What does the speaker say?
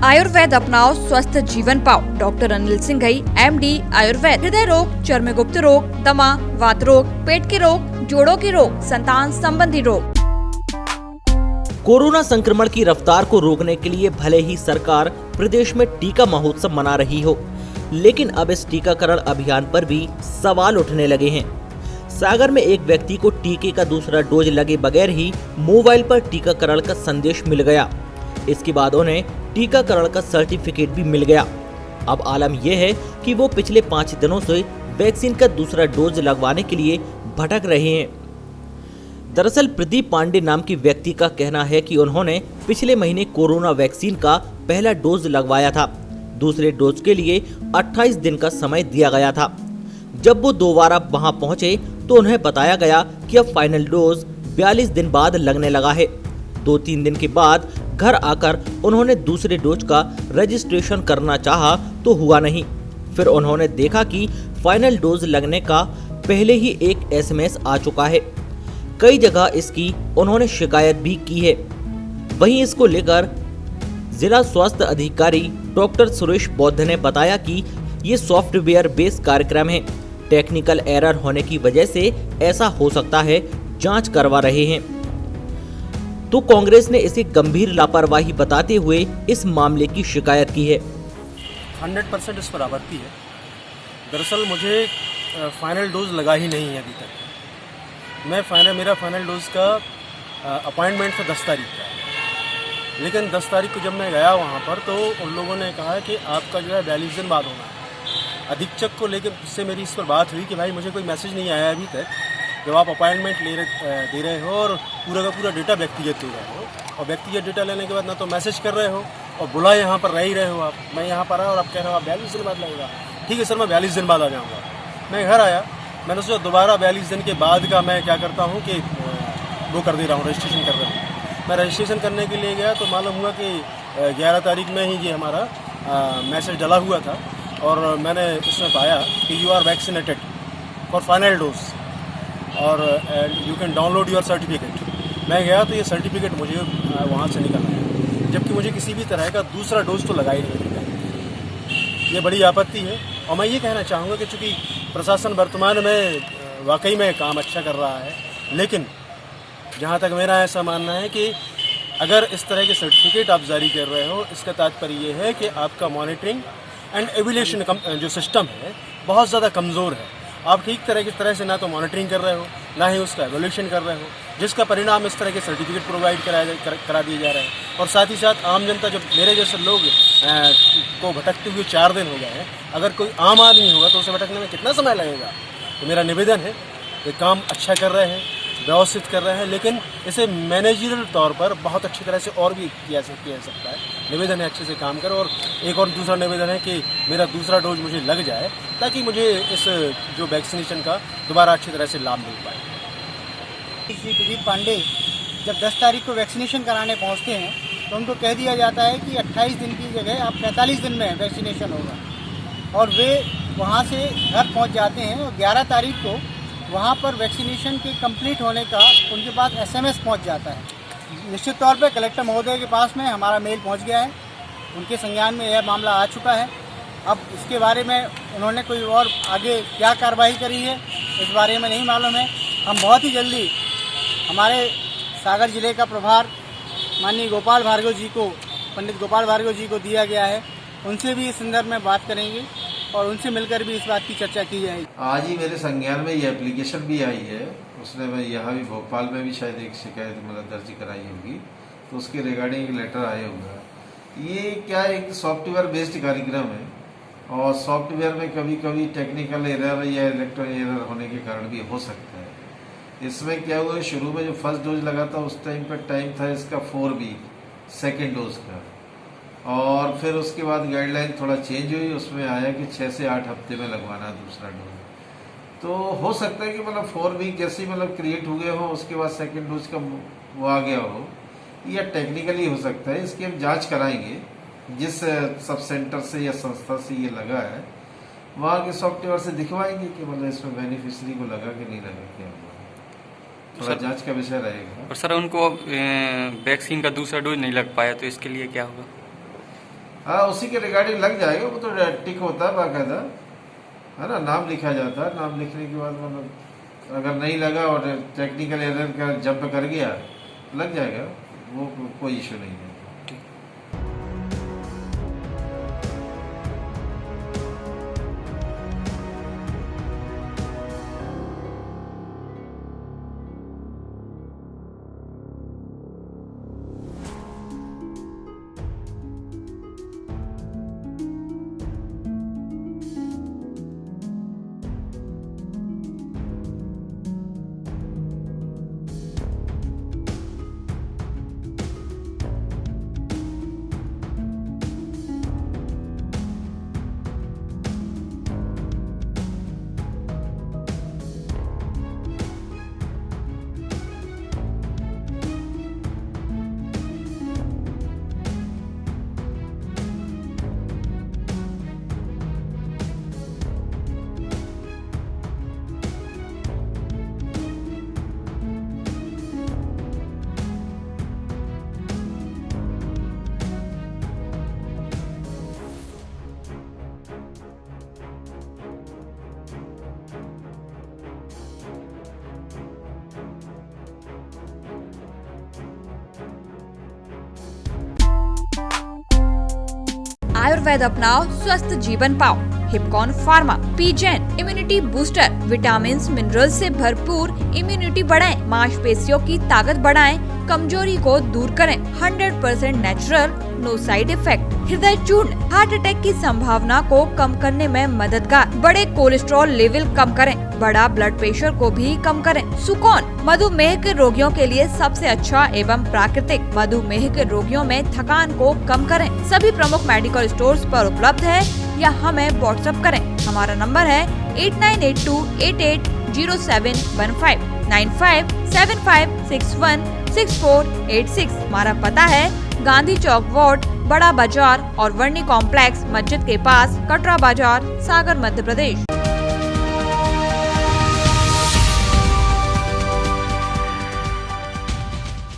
आयुर्वेद अपनाओ, स्वस्थ जीवन पाओ। Doctor Anil Singhai, MD Ayurveda. हृदय रोग, चर्म गुप्त रोग, दमा, वात रोग, पेट के रोग, जोड़ों के रोग, संतान संबंधी रोग। कोरोना संक्रमण की रफ्तार को रोकने के लिए भले ही सरकार प्रदेश में टीका महोत्सव मना रही हो, लेकिन अब इस टीकाकरण अभियान पर भी सवाल उठने लगे हैं। सागर में एक व्यक्ति को टीके का दूसरा डोज लगे बगैर ही मोबाइल पर टीकाकरण का संदेश मिल गया। इसके बाद उन्हें टीकाकरण का सर्टिफिकेट भी मिल गया। अब आलम यह है कि वो पिछले 5 दिनों से वैक्सीन का दूसरा डोज लगवाने के लिए भटक रहे हैं। दरअसल प्रदीप पांडे नाम के व्यक्ति का कहना है कि उन्होंने पिछले महीने कोरोना वैक्सीन का पहला डोज लगवाया था। दूसरे डोज के लिए 28 दिन का समय दिया गया था। जब वो दोबारा वहां पहुंचे तो उन्हें बताया गया कि अब फाइनल डोज 42 दिन बाद लगने लगा है। 2-3 दिन के बाद घर आकर उन्होंने दूसरे डोज का रजिस्ट्रेशन करना चाहा तो हुआ नहीं। फिर उन्होंने देखा कि फाइनल डोज लगने का पहले ही एक SMS आ चुका है। कई जगह इसकी उन्होंने शिकायत भी की है। वहीं इसको लेकर जिला स्वास्थ्य अधिकारी डॉक्टर सुरेश बौद्ध ने बताया कि ये सॉफ्टवेयर बेस्ड कार्यक्रम है, टेक्निकल एरर होने की वजह से ऐसा हो सकता है, जांच करवा रहे हैं। तो कांग्रेस ने इसे गंभीर लापरवाही बताते हुए इस मामले की शिकायत की है। 100% इस पर आपत्ति है। दरअसल मुझे फाइनल डोज लगा ही नहीं है अभी तक। मेरा फाइनल डोज का अपॉइंटमेंट था 10 तारीख का, लेकिन 10 तारीख को जब मैं गया वहाँ पर तो उन लोगों ने कहा कि आपका जो है 42 दिन बाद होना है। अधीक्षक को लेकर उससे मेरी इस पर बात हुई कि भाई मुझे कोई मैसेज नहीं आया अभी तक, जब आप अपॉइंटमेंट दे रहे हो और पूरा का पूरा डेटा व्यक्तिगत ले रहे हो, और व्यक्तिगत डेटा लेने के बाद ना तो मैसेज कर रहे हो और बुला यहाँ पर रह ही रहे हो आप। मैं यहाँ पर आया और आप कह रहे हो आप 42 दिन बाद लगेगा। ठीक है सर, मैं 42 दिन बाद आ जाऊँगा। मैं घर आया, मैंने सोचा दोबारा 42 दिन के बाद का मैं क्या करता हूँ कि वो कर दे रहा हूँ, रजिस्ट्रेशन कर रहा हूँ। मैं रजिस्ट्रेशन करने के लिए गया तो मालूम हुआ कि 11 तारीख में ही ये हमारा मैसेज डला हुआ था और मैंने इसमें पाया कि you are vaccinated for final dose और you can download your certificate. मैं गया तो ये सर्टिफिकेट मुझे वहाँ से निकल आया, जबकि मुझे किसी भी तरह का दूसरा डोज तो लगा ही नहीं था। ये बड़ी आपत्ति है। और मैं ये कहना चाहूँगा कि चूँकि प्रशासन वर्तमान में वाकई में काम अच्छा कर रहा है, लेकिन जहाँ तक मेरा ऐसा मानना है कि अगर इस तरह के सर्टिफिकेट आप जारी कर रहे हो, इसका तात्पर्य ये है कि आपका मॉनिटरिंग एंड एवेल्यूएशन जो सिस्टम है बहुत ज़्यादा कमज़ोर है। आप ठीक तरह से ना तो मॉनिटरिंग कर रहे हो, ना ही उसका एवेल्यूएशन कर रहे हो, जिसका परिणाम इस तरह के सर्टिफिकेट प्रोवाइड करा दिए जा रहे हैं। और साथ ही साथ आम जनता, जब मेरे जैसे लोग को भटकते हुए 4 दिन हो गए हैं, अगर कोई आम आदमी होगा तो उसे भटकने में कितना समय लगेगा। तो मेरा निवेदन है, ये काम अच्छा कर रहे हैं, व्यवस्थित कर रहे हैं, लेकिन इसे मैनेजरियल तौर पर बहुत अच्छी तरह से और भी किया सकता है। निवेदन है अच्छे से काम करो। और एक और दूसरा निवेदन है कि मेरा दूसरा डोज मुझे लग जाए, ताकि मुझे इस जो वैक्सीनेशन का दोबारा अच्छी तरह से लाभ मिल पाए। श्री प्रदीप पांडे जब 10 तारीख को वैक्सीनेशन कराने पहुंचते हैं तो उनको कह दिया जाता है कि 28 दिन की जगह आप 45 दिन में वैक्सीनेशन होगा, और वे वहां से घर पहुंच जाते हैं। और 11 तारीख को वहां पर वैक्सीनेशन के कंप्लीट होने का उनके पास SMS पहुंच जाता है। निश्चित तौर पर कलेक्टर महोदय के पास में हमारा मेल पहुंच गया है, उनके संज्ञान में यह मामला आ चुका है। अब इसके बारे में उन्होंने कोई और आगे क्या कार्रवाई करी है इस बारे में नहीं मालूम है। हम बहुत ही जल्दी हमारे सागर जिले का प्रभार माननीय गोपाल भार्गव जी को, पंडित गोपाल भार्गव जी को दिया गया है, उनसे भी इस संदर्भ में बात करेंगे और उनसे मिलकर भी इस बात की चर्चा की जाएगी। आज ही मेरे संज्ञान में ये एप्लीकेशन भी आई है, उसने मैं यहाँ भी भोपाल में भी शायद एक शिकायत मतलब दर्ज कराई होगी, तो उसके रिगार्डिंग एक लेटर आया होगा। ये क्या एक सॉफ्टवेयर बेस्ड कार्यक्रम है, और सॉफ्टवेयर में कभी कभी टेक्निकल एरर या इलेक्ट्रॉनिक एरर होने के कारण भी हो सकता है। इसमें क्या हुआ, शुरू में जो फर्स्ट डोज लगा था उस टाइम पर टाइम था इसका 4 वीक सेकेंड डोज का, और फिर उसके बाद गाइडलाइन थोड़ा चेंज हुई, उसमें आया कि 6 से 8 हफ्ते में लगवाना दूसरा डोज। तो हो सकता है कि मतलब 4 वीक जैसे मतलब क्रिएट हो गए हो, उसके बाद सेकेंड डोज का वो आ गया हो, या टेक्निकली हो सकता है। इसकी हम जांच कराएंगे, जिस सब सेंटर से या संस्था से ये लगा है वहाँ के सॉफ्टवेयर से दिखवाएंगे कि मतलब इसमें बेनिफिशियरी को लगा कि नहीं लगा, क्या हुआ, थोड़ा जांच का विषय रहेगा। और सर उनको वैक्सीन का दूसरा डोज नहीं लग पाया, तो इसके लिए क्या होगा? हाँ, उसी के रिगार्डिंग लग जाएगा, वो तो टिक होता है बाकायदा, है ना, नाम लिखा जाता है। नाम लिखने के बाद मतलब अगर नहीं लगा और टेक्निकल एरर का जंप कर गया तो लग जाएगा, वो कोई इशू नहीं है। आयुर्वेद अपनाओ, स्वस्थ जीवन पाओ। हिपकॉन फार्मा, पीजेन इम्यूनिटी बूस्टर, विटामिन मिनरल्स से भरपूर इम्यूनिटी बढ़ाएं, मांसपेशियों की ताकत बढ़ाएं, कमजोरी को दूर करें। 100% नेचुरल, नो साइड इफेक्ट। हृदय चूर्ण, हार्ट अटैक की संभावना को कम करने में मददगार। बड़े कोलेस्ट्रॉल लेवल कम करें, बड़ा ब्लड प्रेशर को भी कम करें। सुकौन, मधुमेह के रोगियों के लिए सबसे अच्छा एवं प्राकृतिक। मधुमेह के रोगियों में थकान को कम करें। सभी प्रमुख मेडिकल स्टोर्स पर उपलब्ध है या हमें व्हाट्सएप करें। हमारा नंबर है 8982880715 9575616486। हमारा पता है गांधी चौक वार्ड, बड़ा बाजार और वर्णी कॉम्प्लेक्स मस्जिद के पास, कटरा बाजार, सागर, मध्य प्रदेश।